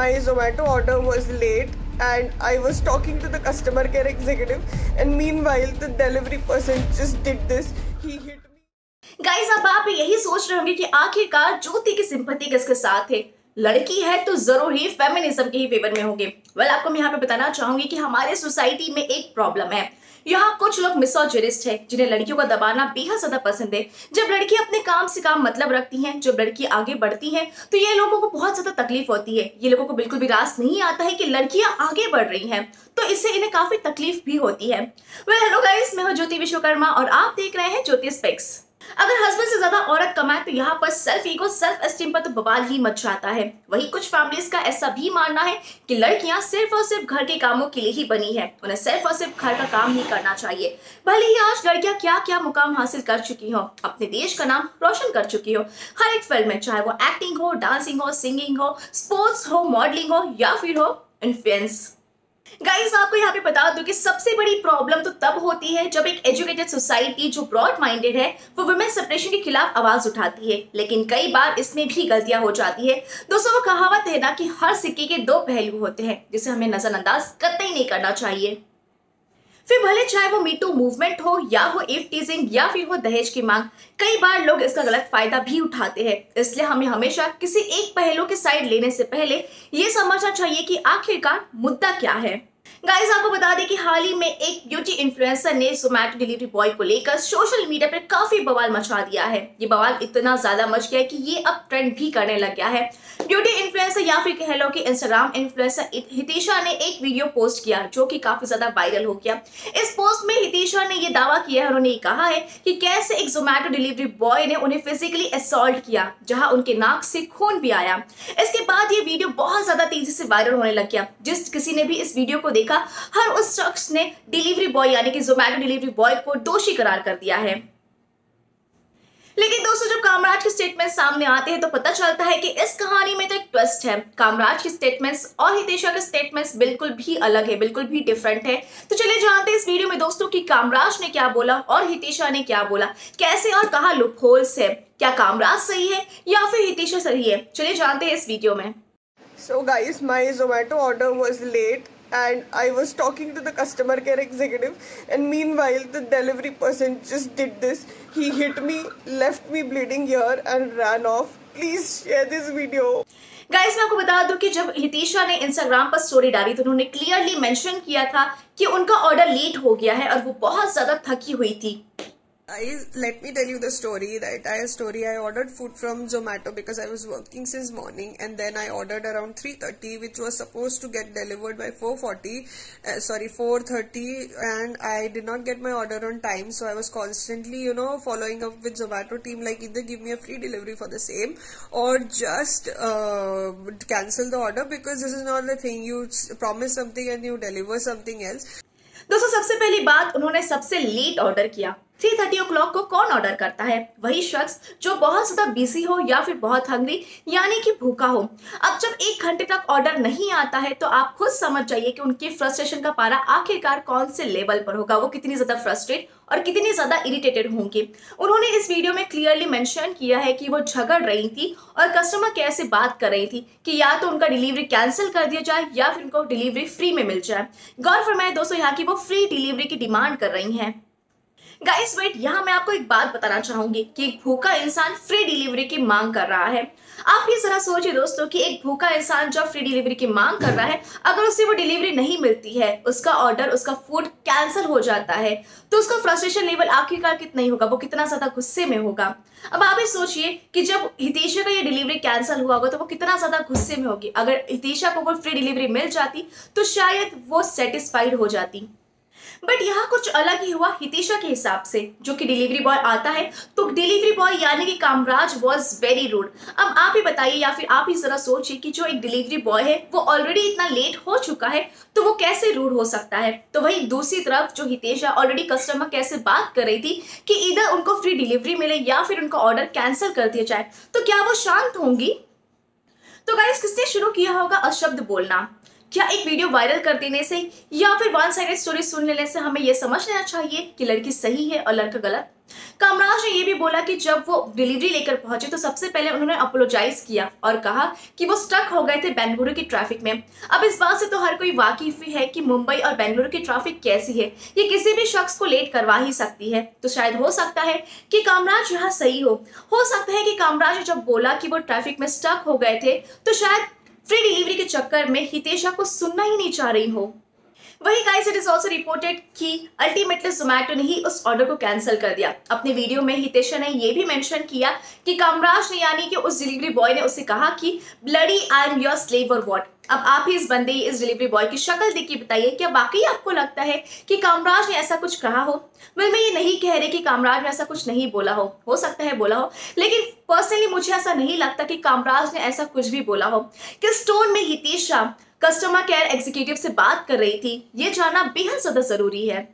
my Zomato order was late and I was talking to the customer care executive, and meanwhile the delivery person just did this. He hit me. Guys, अब आप यही सोच रहे होंगे कि आखिरकार ज्योति की सिंपैथी किसके साथ है। लड़की है तो जरूर ही फेमिनिज्म के ही फेवर में होंगे। वेल, आपको मैं यहाँ पे बताना चाहूंगी कि हमारे सोसाइटी में एक प्रॉब्लम है। यहाँ कुछ लोग मिसोजिनिस्ट है जिन्हें लड़कियों को दबाना बेहद ज्यादा पसंद है। जब लड़की अपने काम से काम मतलब रखती हैं, जब लड़की आगे बढ़ती हैं, तो ये लोगों को बहुत ज्यादा तकलीफ होती है। ये लोगों को बिल्कुल भी रास नहीं आता है कि लड़कियां आगे बढ़ रही हैं, तो इससे इन्हें काफी तकलीफ भी होती है। वेल, हेलो गाइस, मैं हूँ ज्योति विश्वकर्मा और आप देख रहे हैं ज्योति स्पेक्स। अगर हस्बैंड से ज्यादा औरत कमाए तो यहाँ पर सेल्फ ईगो, सेल्फ एस्टीम पर तो बवाल ही मच जाता है। वही कुछ फैमिलीज का ऐसा भी मानना है कि लड़कियां सिर्फ और सिर्फ घर के कामों के लिए ही बनी है, उन्हें सिर्फ और सिर्फ घर का काम ही करना चाहिए। भले ही आज लड़कियां क्या क्या मुकाम हासिल कर चुकी हो, अपने देश का नाम रोशन कर चुकी हो हर एक फील्ड में, चाहे वो एक्टिंग हो, डांसिंग हो, सिंगिंग हो, स्पोर्ट्स हो, मॉडलिंग हो या फिर हो इन्फ्लुएंस। गाइस, आपको यहाँ पे बता दूं कि सबसे बड़ी प्रॉब्लम तो तब होती है जब एक एजुकेटेड सोसाइटी जो ब्रॉड माइंडेड है वो वुमेन सेपरेशन के खिलाफ आवाज उठाती है, लेकिन कई बार इसमें भी गलतियां हो जाती है। दोस्तों, वो कहावत है ना कि हर सिक्के के दो पहलू होते हैं, जिसे हमें नजरअंदाज कतई नहीं करना चाहिए। फिर भले चाहे वो मीटू मूवमेंट हो या हो इफ टीजिंग या फिर हो दहेज की मांग, कई बार लोग इसका गलत फायदा भी उठाते हैं। इसलिए हमें हमेशा किसी एक पहलू की साइड लेने से पहले ये समझना चाहिए कि आखिरकार मुद्दा क्या है। गाइस, आपको बता दें कि हाल ही में एक ब्यूटी इन्फ्लुएंसर ने जोमैटो डिलीवरी बॉय को लेकर सोशल मीडिया पर काफी बवाल मचा दिया है। ये बवाल इतना ज्यादा मच गया है कि ये अब ट्रेंड भी करने लग गया है। ब्यूटी इन्फ्लुएंसर या फिर कह लो कि इंस्टाग्राम इन्फ्लुएंसर हितिशा ने एक वीडियो पोस्ट किया जो कि काफी ज्यादा वायरल हो गया। इस पोस्ट में हितिशा ने ये दावा किया है, उन्होंने कहा है कि कैसे एक जोमैटो डिलीवरी बॉय ने उन्हें फिजिकली असॉल्ट किया, जहां उनके नाक से खून भी आया। इसके बाद ये वीडियो बहुत ज्यादा तेजी से वायरल होने लग गया। जिस किसी ने भी इस वीडियो को देखा, हर उस शख्स ने डिलीवरी बॉय यानी कि जोमैटो डिलीवरी बॉय को दोषी करार कर दिया है। लेकिन दोस्तों, जब कामराज के स्टेटमेंट सामने आते हैं तो पता चलता है कि इस कहानी में तो एक ट्विस्ट है। कामराज के स्टेटमेंट्स और हितिशा के स्टेटमेंट्स बिल्कुल भी अलग है, बिल्कुल भी डिफरेंट है। तो चलिए जानते हैं इस वीडियो में दोस्तों कि कामराज ने क्या बोला और हितिशा ने क्या बोला, कैसे और कहां लूपहोल्स है, क्या कामराज सही है या फिर हितिशा सही है। चलिए जानते हैं इस वीडियो में। So guys, my Zomato order was late and I was talking to the customer care executive, and meanwhile the delivery person just did this. He hit me, left me bleeding here and ran off. Please share this video. Guys, मैं आपको बता दूं कि जब हितिशा ने Instagram पर story डाली तो उन्होंने क्लियरली मेंशन किया था कि उनका ऑर्डर लेट हो गया है और वो बहुत ज्यादा थकी हुई थी। Let me tell you the story. The entire story. I ordered food from Zomato because I was working since morning, and then I ordered around 3:30, which was supposed to get delivered by 4:30, and I did not get my order on time. So I was constantly, following up with Zomato team, like either give me a free delivery for the same or just cancel the order, because this is not the thing. You promise something and you deliver something else. दोस्तों, सबसे पहली बात, उन्होंने सबसे late order किया। 3:30 o'clock को कौन order करता है? वही शख्स जो बहुत ज्यादा बिजी हो या फिर बहुत हंग्री यानी कि भूखा हो। अब जब 1 घंटे तक ऑर्डर नहीं आता है तो आप खुद समझ जाइए कि उनके फ्रस्ट्रेशन का पारा आखिरकार कौन से लेवल पर होगा, वो कितनी ज्यादा फ्रस्ट्रेट और कितनी ज्यादा इरिटेटेड होंगे। उन्होंने इस वीडियो में क्लियरली मेंशन किया है कि वो झगड़ रही थी और कस्टमर केयर से बात कर रही थी कि या तो उनका डिलीवरी कैंसिल कर दिया जाए या फिर उनको डिलीवरी फ्री में मिल जाए। गौर फरमाए दोस्तों, यहाँ की वो फ्री डिलीवरी की डिमांड कर रही हैं। गाइस वेट, यहाँ मैं आपको एक बात बताना चाहूंगी कि एक भूखा इंसान फ्री डिलीवरी की मांग कर रहा है। आप ये जरा सोचिए दोस्तों कि एक भूखा इंसान जब फ्री डिलीवरी की मांग कर रहा है, अगर उसे वो डिलीवरी नहीं मिलती है, उसका ऑर्डर, उसका फूड कैंसिल हो जाता है, तो उसका फ्रस्ट्रेशन लेवल आखिरकार कितना ही होगा, वो कितना ज्यादा गुस्से में होगा। अब आप ये सोचिए कि जब हितिशा का ये डिलीवरी कैंसिल हुआ होगा तो वो कितना ज्यादा गुस्से में होगी। अगर हितिशा को वो फ्री डिलीवरी मिल जाती तो शायद वो सेटिस्फाइड हो जाती, बट यहाँ कुछ अलग ही हुआ हितिशा के हिसाब से। जो कि डिलीवरी बॉय आता है तो डिलीवरी बॉय यानी कि कामराज वाज वेरी रूड। अब आप ही बताइए या फिर आप ही जरा सोचिए कि जो एक डिलीवरी बॉय है वो ऑलरेडी इतना लेट हो चुका है तो वो कैसे रूड हो सकता है। तो वही दूसरी तरफ जो हितिशा ऑलरेडी कस्टमर कैसे बात कर रही थी कि इधर उनको फ्री डिलीवरी मिले या फिर उनका ऑर्डर कैंसिल कर दिया जाए, तो क्या वो शांत होंगी? तो गाइस, किसने शुरू किया होगा अशब्द बोलना? क्या एक वीडियो वायरल कर देने से या फिर वन साइडेड स्टोरी सुन लेने से हमें यह समझ लेना चाहिए कि लड़की सही है और लड़का गलत? कामराज ने यह भी बोला कि जब वो डिलीवरी लेकर पहुंचे तो सबसे पहले उन्होंने अपोलोजाइज किया और कहा कि वो स्टक हो गए थे बेंगलुरु की ट्रैफिक में। अब इस बात से तो हर कोई वाकिफ है कि मुंबई और बेंगलुरु की ट्रैफिक कैसी है, ये किसी भी शख्स को लेट करवा ही सकती है। तो शायद हो सकता है कि कामराज यहाँ सही हो सकता है कि कामराज ने जब बोला कि वो ट्रैफिक में स्टक हो गए थे तो शायद फ्री डिलीवरी के चक्कर में हितेशा को सुनना ही नहीं चाह रही हो। वही guys, it is also reported कि अल्टीमेटली जोमैटो ने ही उस ऑर्डर को कैंसिल कर दिया। अपने वीडियो में हितेशा ने यह भी मेंशन किया कि कामराज ने यानी कि उस डिलीवरी बॉय ने उससे कहा कि bloody I am your slave और व्हाट। अब आप ही इस बंदे, इस डिलीवरी बॉय की शक्ल देख के बताइए, क्या वाकई आपको लगता है कि कामराज ने ऐसा कुछ कहा हो? मैं ये नहीं कह रही कि कामराज ने ऐसा कुछ नहीं बोला हो सकता है बोला हो, लेकिन पर्सनली मुझे ऐसा नहीं लगता कि कामराज ने ऐसा कुछ भी बोला हो। किस टोन में हितेशा कस्टमर केयर एग्जीक्यूटिव से बात कर रही थी, ये जानना बेहद ज्यादा जरूरी है।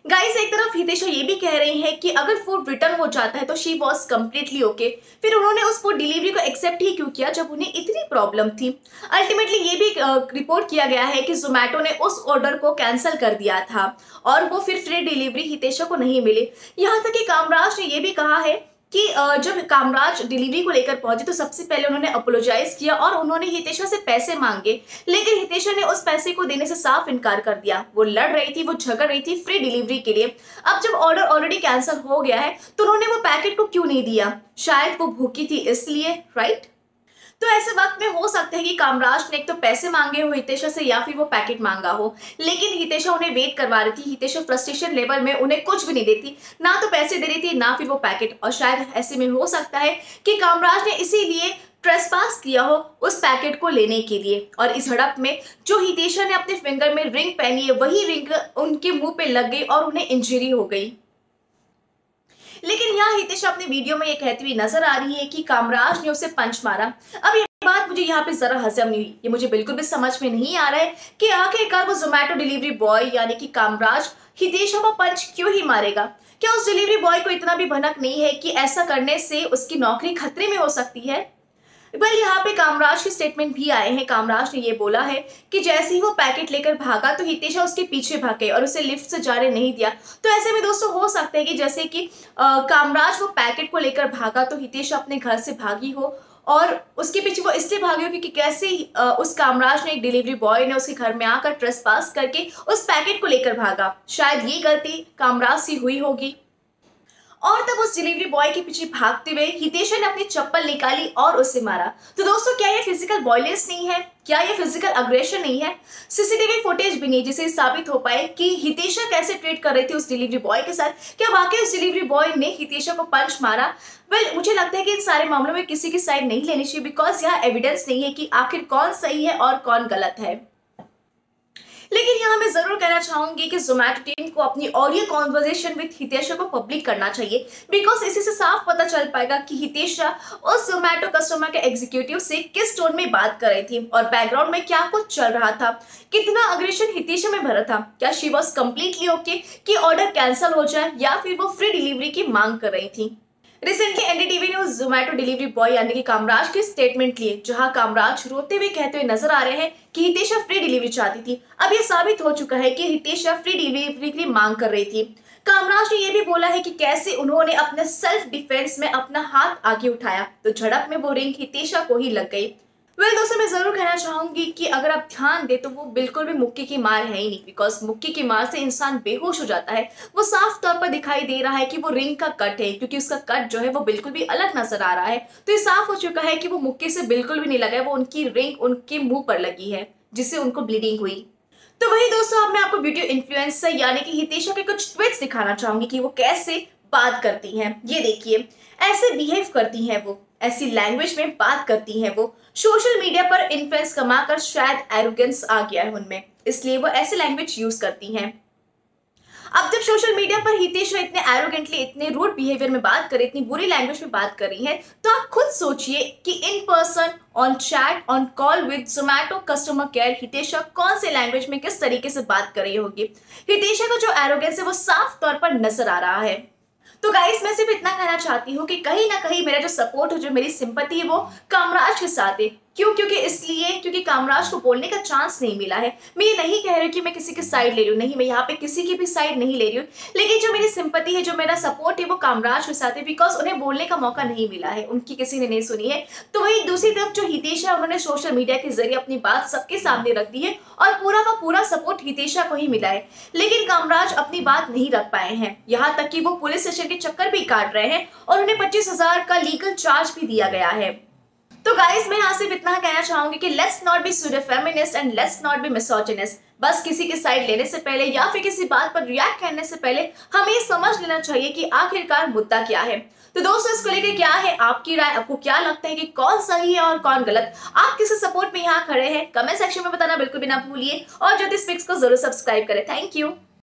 गाइस, एक तरफ हितेशा ये भी कह रही है कि अगर फूड रिटर्न हो जाता है तो शी वॉज कम्प्लीटली ओके, फिर उन्होंने उस फूड डिलीवरी को एक्सेप्ट ही क्यों किया जब उन्हें इतनी प्रॉब्लम थी। अल्टीमेटली ये भी रिपोर्ट किया गया है कि जोमैटो ने उस ऑर्डर को कैंसिल कर दिया था और वो फिर फ्री डिलीवरी हितेशा को नहीं मिली। यहाँ तक कि कामराज ने यह भी कहा है कि जब कामराज डिलीवरी को लेकर पहुंचे तो सबसे पहले उन्होंने अपोलोजाइज किया और उन्होंने हितेशा से पैसे मांगे, लेकिन हितेशा ने उस पैसे को देने से साफ इनकार कर दिया। वो लड़ रही थी, वो झगड़ रही थी फ्री डिलीवरी के लिए। अब जब ऑर्डर ऑलरेडी कैंसिल हो गया है तो उन्होंने वो पैकेट को क्यों नहीं दिया? शायद वो भूखी थी इसलिए, राइट? तो ऐसे वक्त में हो सकता है कि कामराज ने एक तो पैसे मांगे हो हितेशा से या फिर वो पैकेट मांगा हो, लेकिन हितेशा उन्हें वेट करवा रही थी। हितेशा फ्रस्ट्रेशन लेवल में उन्हें कुछ भी नहीं देती, ना तो पैसे दे रही थी ना फिर वो पैकेट, और शायद ऐसे में हो सकता है कि कामराज ने इसीलिए ट्रेसपास किया हो उस पैकेट को लेने के लिए। और इस झड़प में जो हितेशा ने अपने फिंगर में रिंग पहनी है वही रिंग उनके मुंह पे लग गई और उन्हें इंजरी हो गई। लेकिन यहाँ हितेशा अपने वीडियो में ये कहती हुई नजर आ रही है कि कामराज ने उसे पंच मारा। अब ये बात मुझे यहाँ पे जरा हजम नहीं हुई, ये मुझे बिल्कुल भी समझ में नहीं आ रहा है कि आखिरकार वो जोमैटो डिलीवरी बॉय यानी कि कामराज हितेशा को पंच क्यों ही मारेगा। क्या उस डिलीवरी बॉय को इतना भी भनक नहीं है कि ऐसा करने से उसकी नौकरी खतरे में हो सकती है? वेल, यहाँ पे कामराज के स्टेटमेंट भी आए हैं। कामराज ने ये बोला है कि जैसे ही वो पैकेट लेकर भागा तो हितेशा उसके पीछे भाग गई और उसे लिफ्ट से जाने नहीं दिया। तो ऐसे में दोस्तों हो सकता है कि जैसे कि कामराज वो पैकेट को लेकर भागा तो हितेशा अपने घर से भागी हो और उसके पीछे वो इसलिए भागी हो क्योंकि कैसे उस कामराज ने, एक डिलीवरी बॉय ने उसके घर में आकर ट्रेसपास करके उस पैकेट को लेकर भागा। शायद ये गलती कामराज से हुई होगी और तब उस डिलीवरी बॉय के पीछे भागते हुए हितेशा ने अपनी चप्पल निकाली और उसे मारा। तो दोस्तों, क्या ये फिजिकल वायलेंस नहीं है? क्या ये फिजिकल अग्रेशन नहीं है? सीसीटीवी फुटेज भी नहीं जिसे साबित हो पाए कि हितेशा कैसे ट्रीट कर रही थी उस डिलीवरी बॉय के साथ। क्या वाकई उस डिलीवरी बॉय ने हितेशा को पंच मारा? वेल, मुझे लगता है कि इन सारे मामलों में किसी की साइड नहीं लेनी चाहिए, बिकॉज यहाँ एविडेंस नहीं है कि आखिर कौन सही है और कौन गलत है। लेकिन यहाँ मैं जरूर कहना चाहूंगी कि जोमैटो टीम को अपनी ऑडियो कॉन्वर्सेशन विद हितेशा को पब्लिक करना चाहिए, बिकॉज इसी से साफ पता चल पाएगा कि हितेशा उस जोमैटो कस्टमर के एग्जीक्यूटिव से किस टोन में बात कर रही थी और बैकग्राउंड में क्या कुछ चल रहा था, कितना अग्रेशन हितेशा में भरा था। क्या शी वॉज कम्प्लीटली ओके कि ऑर्डर कैंसिल हो जाए या फिर वो फ्री डिलीवरी की मांग कर रही थी। रिसेंटली एनडीटीवी ने उस जोमैटो डिलीवरी बॉय यानी कि कामराज के स्टेटमेंट लिए, जहां कामराज रोते हुए कहते हुए नजर आ रहे हैं कि हितेशा फ्री डिलीवरी चाहती थी। अब यह साबित हो चुका है कि हितेशा फ्री डिलीवरी की मांग कर रही थी। कामराज ने यह भी बोला है कि कैसे उन्होंने अपने सेल्फ डिफेंस में अपना हाथ आगे उठाया तो झड़प में वो रिंग हितेशा को ही लग गई। वेल दोस्तों, मैं जरूर कहना चाहूंगी कि अगर आप ध्यान दे तो वो बिल्कुल भी मुक्के की मार है ही नहीं, बिकॉज मुक्के की मार से इंसान बेहोश हो जाता है। वो साफ तौर पर दिखाई दे रहा है कि वो रिंग का कट है, क्योंकि उसका कट जो है वो बिल्कुल भी अलग नजर आ रहा है। तो ये साफ हो चुका है कि वो मुक्के से बिल्कुल भी नहीं लगा है, वो उनकी रिंग उनके मुंह पर लगी है जिससे उनको ब्लीडिंग हुई। तो वही दोस्तों, अब मैं आपको वीडियो इन्फ्लुएंसर यानी कि हितेशा के कुछ ट्वीट्स दिखाना चाहूंगी कि वो कैसे बात करती हैं। ये देखिए, ऐसे बिहेव करती हैं वो, ऐसी लैंग्वेज में बात करती हैं वो। सोशल मीडिया पर इन्फ्लुएंस कमाकर शायद एरोगेंस आ गया है उनमें, इसलिए वो ऐसे लैंग्वेज यूज करती हैं। अब जब सोशल मीडिया पर हितेशा इतने एरोगेंटली, इतने रूड बिहेवियर में बात कर रही, इतनी बुरी लैंग्वेज में बात कर रही है, तो आप खुद सोचिए कि in person, on chat, on call with Zomato customer care Hitesha कौन से लैंग्वेज में किस तरीके से बात कर रही होगी। हितेशा का जो एरोगेंस है वो साफ तौर पर नजर आ रहा है। तो गाइस, मैं सिर्फ इतना कहना चाहती हूँ कि कहीं ना कहीं मेरा जो सपोर्ट है, जो मेरी सिंपैथी है वो कामराज के साथ है, क्यों? क्योंकि कामराज को बोलने का चांस नहीं मिला है। मैं ये नहीं कह रही हूँ कि मैं किसी की साइड ले रही हूँ, नहीं, मैं यहाँ पे किसी की भी साइड नहीं ले रही हूँ, लेकिन जो मेरी सिंपैथी है, जो मेरा सपोर्ट है, वो कामराज के साथ है, बिकॉज उन्हें बोलने का मौका नहीं मिला है, उनकी किसी ने नहीं सुनी है। तो वही दूसरी तरफ जो हितेश है, उन्होंने सोशल मीडिया के जरिए अपनी बात सबके सामने रख दी है और पूरा का पूरा सपोर्ट हितेशा को ही मिला है, लेकिन कामराज अपनी बात नहीं रख पाए हैं। यहाँ तक कि वो पुलिस स्टेशन के चक्कर भी काट रहे हैं और उन्हें 25,000 का लीगल चार्ज भी दिया गया है। तो गाइस, मैं यहाँ सिर्फ इतना कहना चाहूंगी कि let's not be pseudo feminist and let's not be misogynist. बस किसी की साइड लेने से पहले या फिर किसी बात पर रिएक्ट करने से पहले हमें ये समझ लेना चाहिए कि आखिरकार मुद्दा क्या है। तो दोस्तों, इसको लेकर क्या है आपकी राय? आपको क्या लगता है कि कौन सही है और कौन गलत? आप किसी सपोर्ट में यहाँ खड़े हैं? कमेंट सेक्शन में बताना बिल्कुल भी ना भूलिए और ज्योतिष फिक्स को जरूर सब्सक्राइब करें। Thank you.